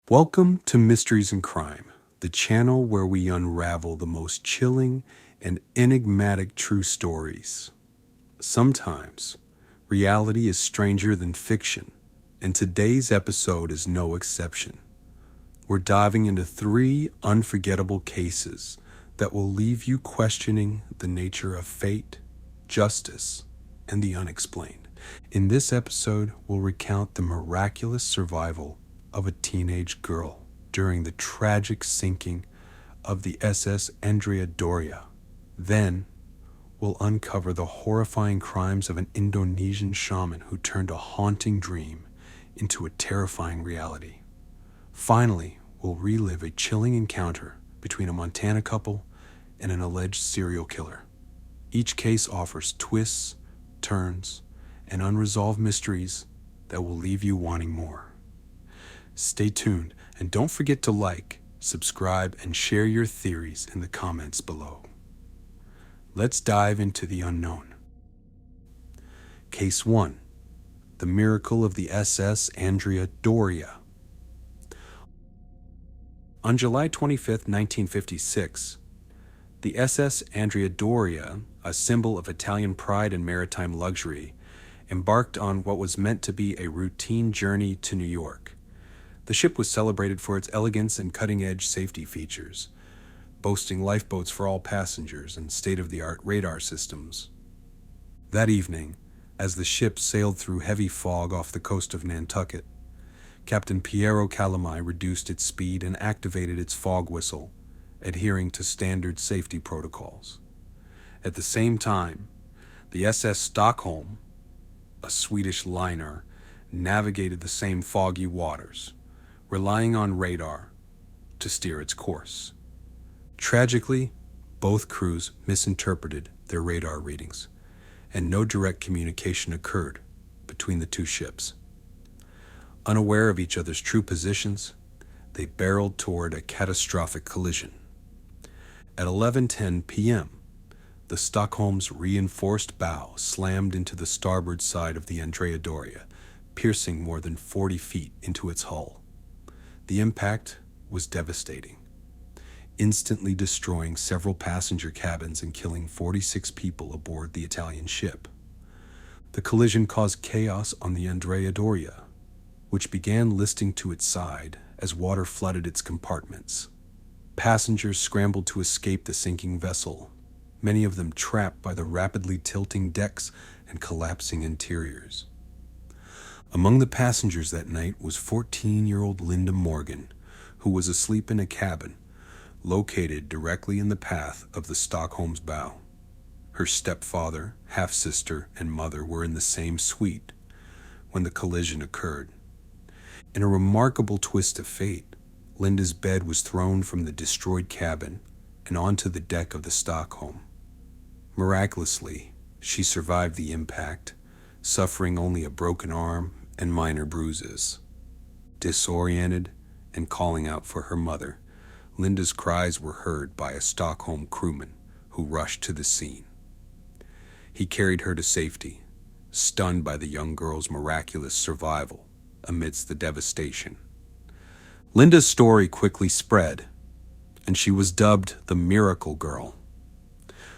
Welcome to Mysteries and Crime, the channel where we unravel the most chilling and enigmatic true stories. Sometimes, reality is stranger than fiction, and today's episode is no exception. We're diving into 3 unforgettable cases that will leave you questioning the nature of fate, justice, and the unexplained. In this episode, we'll recount the miraculous survival of a teenage girl during the tragic sinking of the SS Andrea Doria. Then, we'll uncover the horrifying crimes of an Indonesian shaman who turned a haunting dream into a terrifying reality. Finally, we'll relive a chilling encounter between a Montana couple and an alleged serial killer. Each case offers twists, turns, and unresolved mysteries that will leave you wanting more. Stay tuned, and don't forget to like, subscribe, and share your theories in the comments below. Let's dive into the unknown. Case 1. The Miracle of the SS Andrea Doria. On July 25, 1956, the SS Andrea Doria, a symbol of Italian pride and maritime luxury, embarked on what was meant to be a routine journey to New York. The ship was celebrated for its elegance and cutting-edge safety features, boasting lifeboats for all passengers and state-of-the-art radar systems. That evening, as the ship sailed through heavy fog off the coast of Nantucket, Captain Piero Calamai reduced its speed and activated its fog whistle, adhering to standard safety protocols. At the same time, the SS Stockholm, a Swedish liner, navigated the same foggy waters, relying on radar to steer its course. Tragically, both crews misinterpreted their radar readings, and no direct communication occurred between the two ships. Unaware of each other's true positions, they barreled toward a catastrophic collision. At 11:10 p.m., the Stockholm's reinforced bow slammed into the starboard side of the Andrea Doria, piercing more than 40 feet into its hull. The impact was devastating, instantly destroying several passenger cabins and killing 46 people aboard the Italian ship. The collision caused chaos on the Andrea Doria, which began listing to its side as water flooded its compartments. Passengers scrambled to escape the sinking vessel, many of them trapped by the rapidly tilting decks and collapsing interiors. Among the passengers that night was 14-year-old Linda Morgan, who was asleep in a cabin located directly in the path of the Stockholm's bow. Her stepfather, half-sister, and mother were in the same suite when the collision occurred. In a remarkable twist of fate, Linda's bed was thrown from the destroyed cabin and onto the deck of the Stockholm. Miraculously, she survived the impact, suffering only a broken arm and minor bruises. Disoriented and calling out for her mother, Linda's cries were heard by a Stockholm crewman who rushed to the scene. He carried her to safety, stunned by the young girl's miraculous survival amidst the devastation. Linda's story quickly spread, and she was dubbed the Miracle Girl.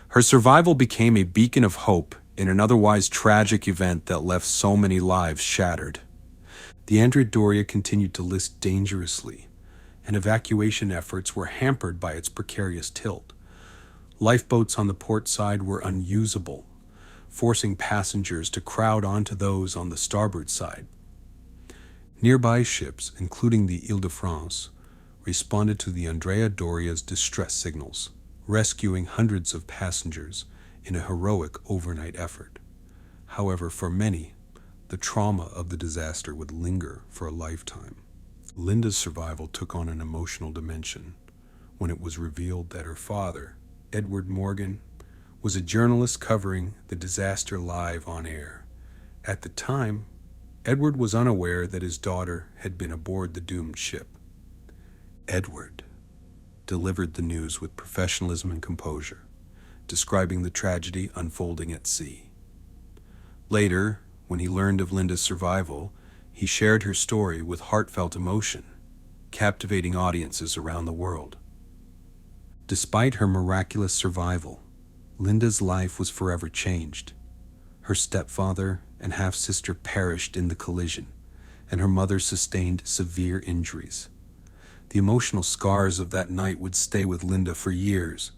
Her survival became a beacon of hope in an otherwise tragic event that left so many lives shattered. The Andrea Doria continued to list dangerously, and evacuation efforts were hampered by its precarious tilt. Lifeboats on the port side were unusable, forcing passengers to crowd onto those on the starboard side. Nearby ships, including the Ile-de-France, responded to the Andrea Doria's distress signals, rescuing hundreds of passengers in a heroic overnight effort. However, for many, the trauma of the disaster would linger for a lifetime. Linda's survival took on an emotional dimension when it was revealed that her father, Edward Morgan, was a journalist covering the disaster live on air. At the time, Edward was unaware that his daughter had been aboard the doomed ship. Edward delivered the news with professionalism and composure, describing the tragedy unfolding at sea. Later, when he learned of Linda's survival, he shared her story with heartfelt emotion. captivating audiences around the world. Despite her miraculous survival, Linda's life was forever changed. Her stepfather and half-sister perished in the collision, and her mother sustained severe injuries. The emotional scars of that night would stay with Linda for years.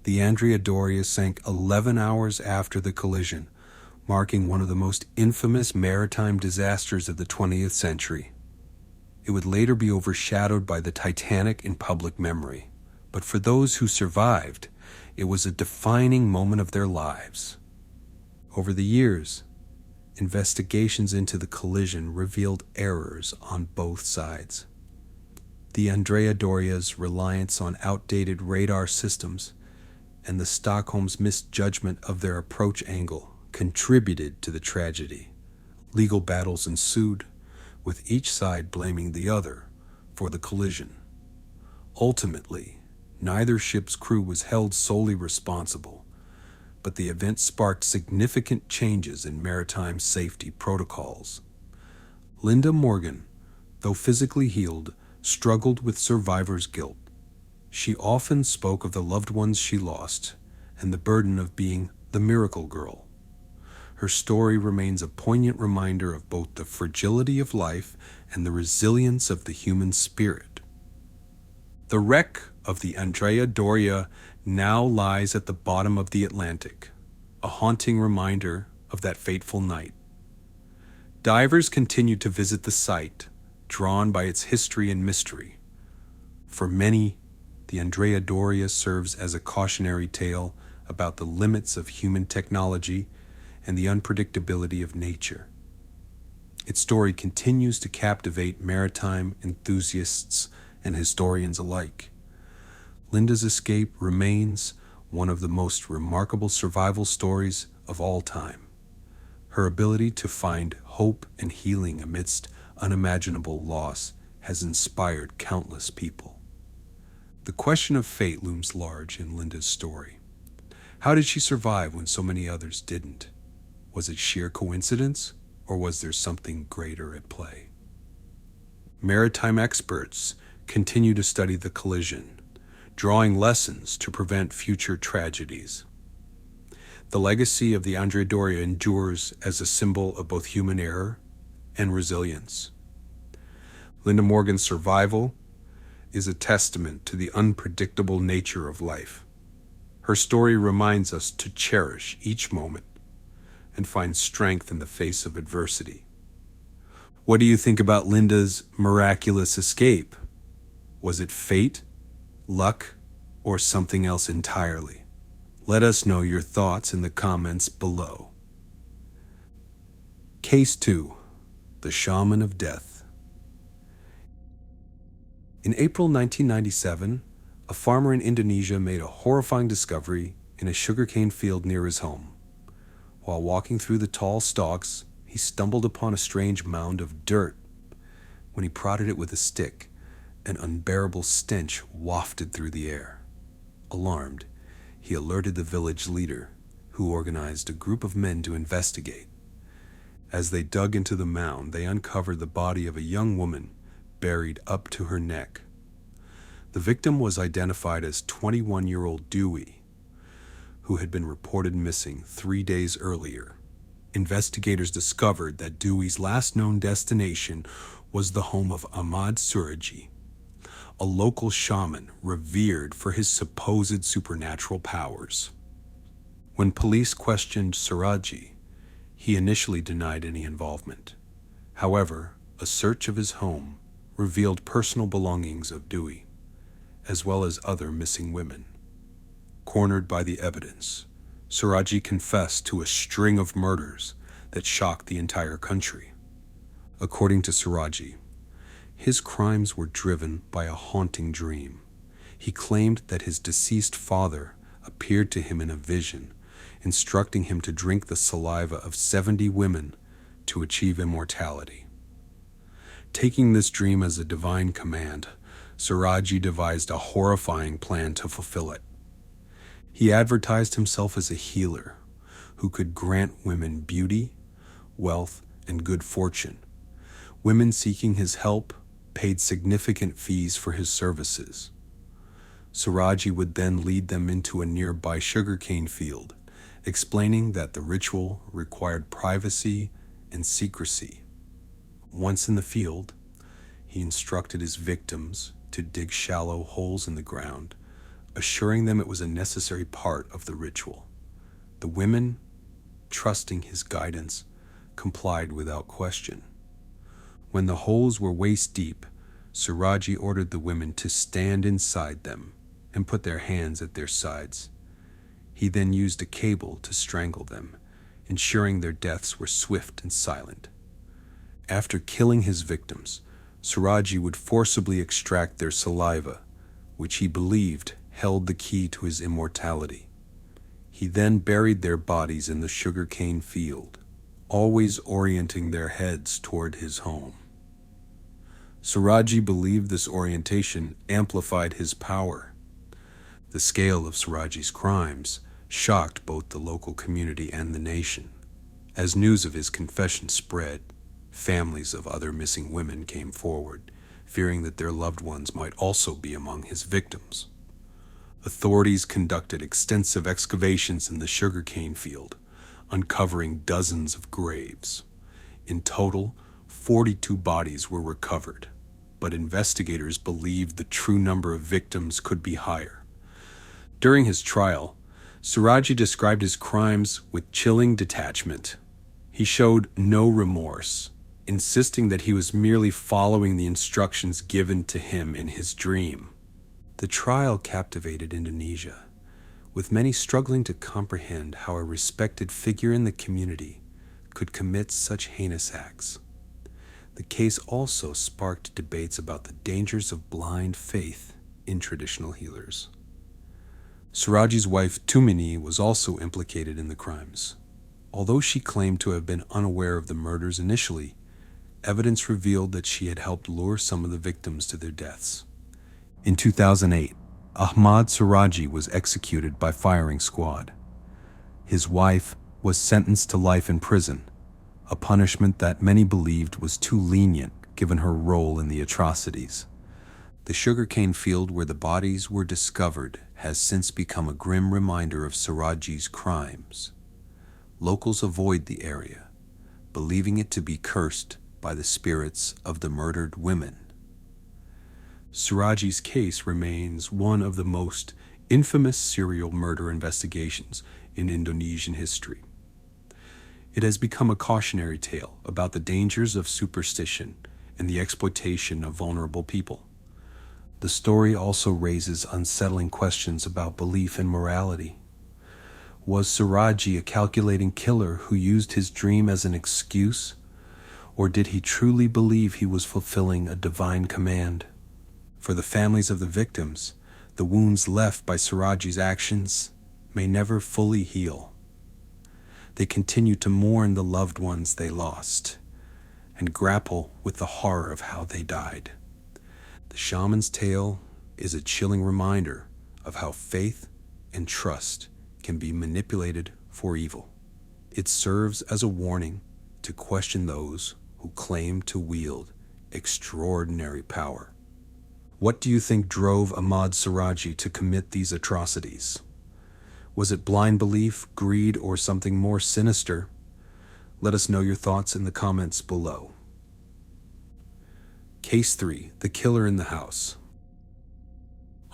The Andrea Doria sank 11 hours after the collision, marking one of the most infamous maritime disasters of the 20th century. It would later be overshadowed by the Titanic in public memory, but for those who survived, it was a defining moment of their lives. Over the years, investigations into the collision revealed errors on both sides. The Andrea Doria's reliance on outdated radar systems and the Stockholm's misjudgment of their approach angle contributed to the tragedy. Legal battles ensued, with each side blaming the other for the collision. Ultimately, neither ship's crew was held solely responsible, but the event sparked significant changes in maritime safety protocols. Linda Morgan, though physically healed, struggled with survivor's guilt. She often spoke of the loved ones she lost and the burden of being the miracle girl. Her story remains a poignant reminder of both the fragility of life and the resilience of the human spirit. The wreck of the Andrea Doria now lies at the bottom of the Atlantic, a haunting reminder of that fateful night. Divers continue to visit the site, drawn by its history and mystery. For many, the Andrea Doria serves as a cautionary tale about the limits of human technology and the unpredictability of nature. Its story continues to captivate maritime enthusiasts and historians alike. Linda's escape remains one of the most remarkable survival stories of all time. Her ability to find hope and healing amidst unimaginable loss has inspired countless people. The question of fate looms large in Linda's story. How did she survive when so many others didn't? Was it sheer coincidence, or was there something greater at play? Maritime experts continue to study the collision, drawing lessons to prevent future tragedies. The legacy of the Andrea Doria endures as a symbol of both human error and resilience. Linda Morgan's survival is a testament to the unpredictable nature of life. Her story reminds us to cherish each moment and find strength in the face of adversity. What do you think about Linda's miraculous escape? Was it fate, luck, or something else entirely? Let us know your thoughts in the comments below. Case 2. The Shaman of Death. In April 1997, a farmer in Indonesia made a horrifying discovery in a sugarcane field near his home. While walking through the tall stalks, he stumbled upon a strange mound of dirt. When he prodded it with a stick, an unbearable stench wafted through the air. Alarmed, he alerted the village leader, who organized a group of men to investigate. As they dug into the mound, they uncovered the body of a young woman buried up to her neck. The victim was identified as 21-year-old Dewey, who had been reported missing 3 days earlier. Investigators discovered that Dewey's last known destination was the home of Ahmad Suraji, a local shaman revered for his supposed supernatural powers. When police questioned Suraji, he initially denied any involvement. However, a search of his home revealed personal belongings of Dewey, as well as other missing women. Cornered by the evidence, Suraji confessed to a string of murders that shocked the entire country. According to Suraji, his crimes were driven by a haunting dream. He claimed that his deceased father appeared to him in a vision, instructing him to drink the saliva of 70 women to achieve immortality. Taking this dream as a divine command, Suraji devised a horrifying plan to fulfill it. He advertised himself as a healer who could grant women beauty, wealth, and good fortune. Women seeking his help paid significant fees for his services. Suraji would then lead them into a nearby sugarcane field, explaining that the ritual required privacy and secrecy. Once in the field, he instructed his victims to dig shallow holes in the ground, assuring them it was a necessary part of the ritual. The women, trusting his guidance, complied without question. When the holes were waist deep, Suraji ordered the women to stand inside them and put their hands at their sides. He then used a cable to strangle them, ensuring their deaths were swift and silent. After killing his victims, Suraji would forcibly extract their saliva, which he believed held the key to his immortality. He then buried their bodies in the sugarcane field, always orienting their heads toward his home. Suraji believed this orientation amplified his power. The scale of Suraji's crimes shocked both the local community and the nation. As news of his confession spread, families of other missing women came forward, fearing that their loved ones might also be among his victims. Authorities conducted extensive excavations in the sugarcane field, uncovering dozens of graves. In total, 42 bodies were recovered, but investigators believed the true number of victims could be higher. During his trial, Suraji described his crimes with chilling detachment. He showed no remorse, insisting that he was merely following the instructions given to him in his dream. The trial captivated Indonesia, with many struggling to comprehend how a respected figure in the community could commit such heinous acts. The case also sparked debates about the dangers of blind faith in traditional healers. Suraji's wife Tumini was also implicated in the crimes. Although she claimed to have been unaware of the murders initially, evidence revealed that she had helped lure some of the victims to their deaths. In 2008, Ahmad Suraji was executed by firing squad. His wife was sentenced to life in prison, a punishment that many believed was too lenient given her role in the atrocities. The sugarcane field where the bodies were discovered has since become a grim reminder of Suraji's crimes. Locals avoid the area, believing it to be cursed by the spirits of the murdered women. Suraji's case remains one of the most infamous serial murder investigations in Indonesian history. It has become a cautionary tale about the dangers of superstition and the exploitation of vulnerable people. The story also raises unsettling questions about belief and morality. Was Suraji a calculating killer who used his dream as an excuse, or did he truly believe he was fulfilling a divine command? For the families of the victims, the wounds left by Suraji's actions may never fully heal. They continue to mourn the loved ones they lost and grapple with the horror of how they died. The shaman's tale is a chilling reminder of how faith and trust can be manipulated for evil. It serves as a warning to question those who claim to wield extraordinary power. What do you think drove Ahmad Suraji to commit these atrocities? Was it blind belief, greed, or something more sinister? Let us know your thoughts in the comments below. Case 3. The Killer in the House.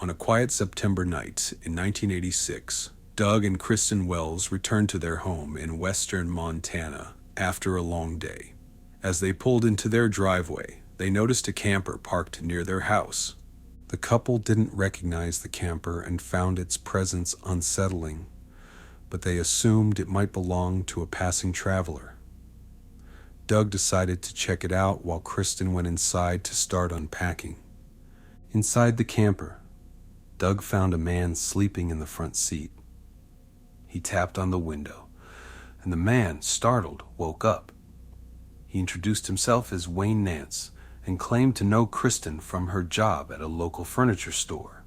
On a quiet September night in 1986, Doug and Kristen Wells returned to their home in western Montana after a long day. As they pulled into their driveway, they noticed a camper parked near their house. The couple didn't recognize the camper and found its presence unsettling, but they assumed it might belong to a passing traveler. Doug decided to check it out while Kristen went inside to start unpacking. Inside the camper, Doug found a man sleeping in the front seat. He tapped on the window, and the man, startled, woke up. He introduced himself as Wayne Nance and claimed to know Kristen from her job at a local furniture store.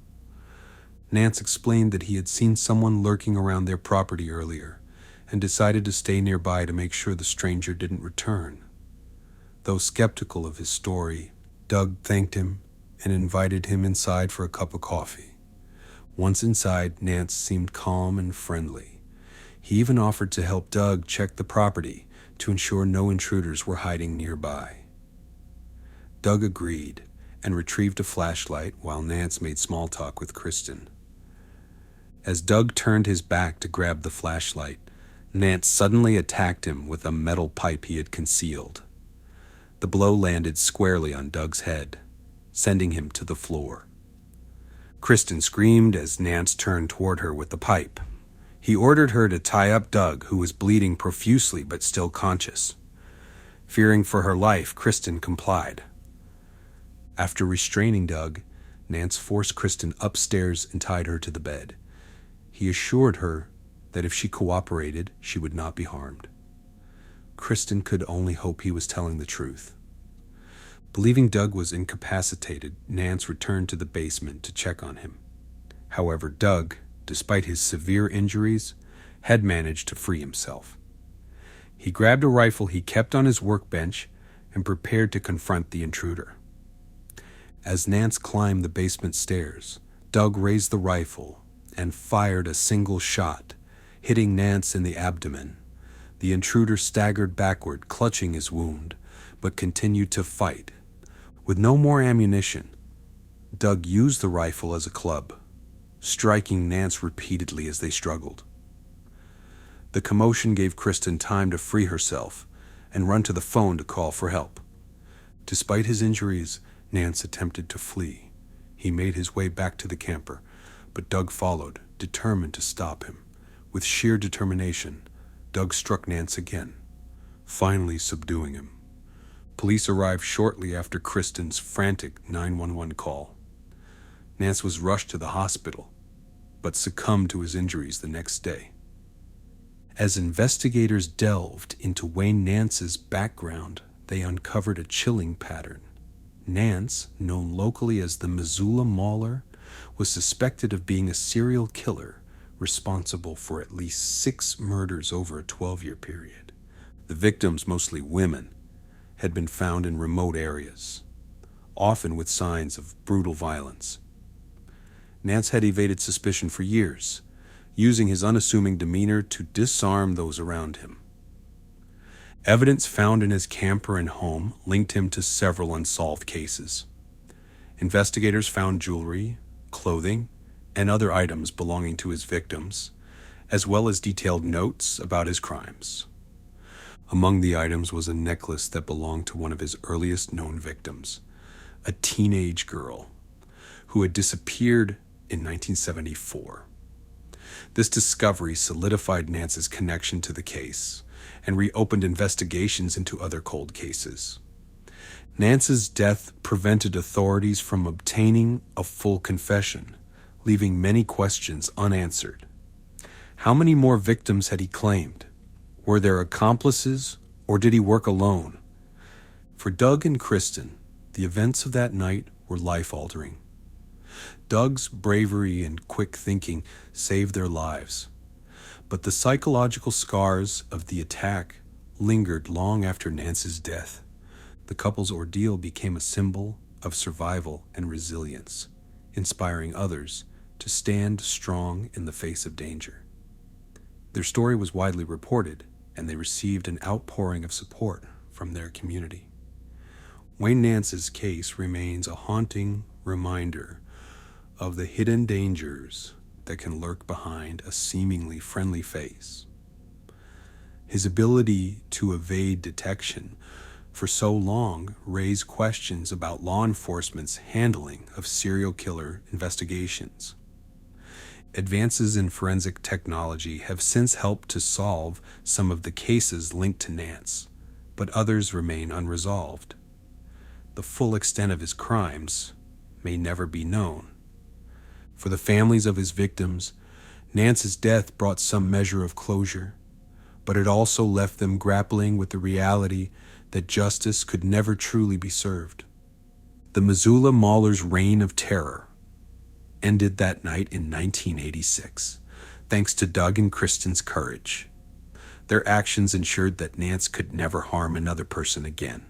Nance explained that he had seen someone lurking around their property earlier and decided to stay nearby to make sure the stranger didn't return. Though skeptical of his story, Doug thanked him and invited him inside for a cup of coffee. Once inside, Nance seemed calm and friendly. He even offered to help Doug check the property to ensure no intruders were hiding nearby. Doug agreed and retrieved a flashlight while Nance made small talk with Kristen. As Doug turned his back to grab the flashlight, Nance suddenly attacked him with a metal pipe he had concealed. The blow landed squarely on Doug's head, sending him to the floor. Kristen screamed as Nance turned toward her with the pipe. He ordered her to tie up Doug, who was bleeding profusely but still conscious. Fearing for her life, Kristen complied. After restraining Doug, Nance forced Kristen upstairs and tied her to the bed. He assured her that if she cooperated, she would not be harmed. Kristen could only hope he was telling the truth. Believing Doug was incapacitated, Nance returned to the basement to check on him. However, Doug, despite his severe injuries, had managed to free himself. He grabbed a rifle he kept on his workbench and prepared to confront the intruder. As Nance climbed the basement stairs, Doug raised the rifle and fired a single shot, hitting Nance in the abdomen. The intruder staggered backward, clutching his wound, but continued to fight. With no more ammunition, Doug used the rifle as a club, striking Nance repeatedly as they struggled. The commotion gave Kristen time to free herself and run to the phone to call for help. Despite his injuries, Nance attempted to flee. He made his way back to the camper, but Doug followed, determined to stop him. With sheer determination, Doug struck Nance again, finally subduing him. Police arrived shortly after Kristen's frantic 911 call. Nance was rushed to the hospital, but succumbed to his injuries the next day. As investigators delved into Wayne Nance's background, they uncovered a chilling pattern. Nance, known locally as the Missoula Mauler, was suspected of being a serial killer responsible for at least 6 murders over a 12-year period. The victims, mostly women, had been found in remote areas, often with signs of brutal violence. Nance had evaded suspicion for years, using his unassuming demeanor to disarm those around him. Evidence found in his camper and home linked him to several unsolved cases. Investigators found jewelry, clothing, and other items belonging to his victims, as well as detailed notes about his crimes. Among the items was a necklace that belonged to one of his earliest known victims, a teenage girl who had disappeared in 1974. This discovery solidified Nance's connection to the case and reopened investigations into other cold cases. Nance's death prevented authorities from obtaining a full confession, leaving many questions unanswered. How many more victims had he claimed? Were there accomplices, or did he work alone? For Doug and Kristen, the events of that night were life-altering. Doug's bravery and quick thinking saved their lives, but the psychological scars of the attack lingered long after Nance's death. The couple's ordeal became a symbol of survival and resilience, inspiring others to stand strong in the face of danger. Their story was widely reported, and they received an outpouring of support from their community. Wayne Nance's case remains a haunting reminder of the hidden dangers that can lurk behind a seemingly friendly face. His ability to evade detection for so long raised questions about law enforcement's handling of serial killer investigations. Advances in forensic technology have since helped to solve some of the cases linked to Nance, but others remain unresolved. The full extent of his crimes may never be known. For the families of his victims, Nance's death brought some measure of closure, but it also left them grappling with the reality that justice could never truly be served. The Missoula Mauler's reign of terror ended that night in 1986, thanks to Doug and Kristen's courage. Their actions ensured that Nance could never harm another person again.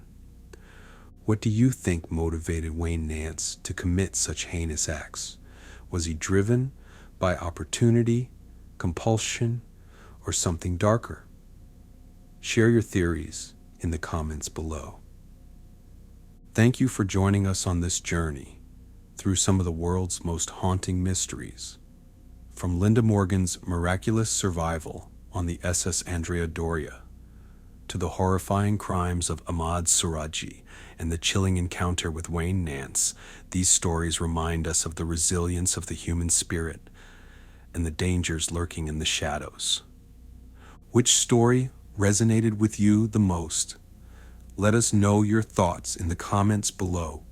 What do you think motivated Wayne Nance to commit such heinous acts? Was he driven by opportunity, compulsion, or something darker? Share your theories in the comments below. Thank you for joining us on this journey through some of the world's most haunting mysteries. From Linda Morgan's miraculous survival on the SS Andrea Doria to the horrifying crimes of Ahmad Suraji and the chilling encounter with Wayne Nance, these stories remind us of the resilience of the human spirit and the dangers lurking in the shadows. Which story resonated with you the most? Let us know your thoughts in the comments below.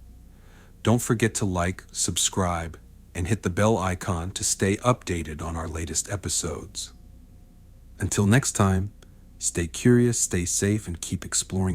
Don't forget to like, subscribe, and hit the bell icon to stay updated on our latest episodes. Until next time, stay curious, stay safe, and keep exploring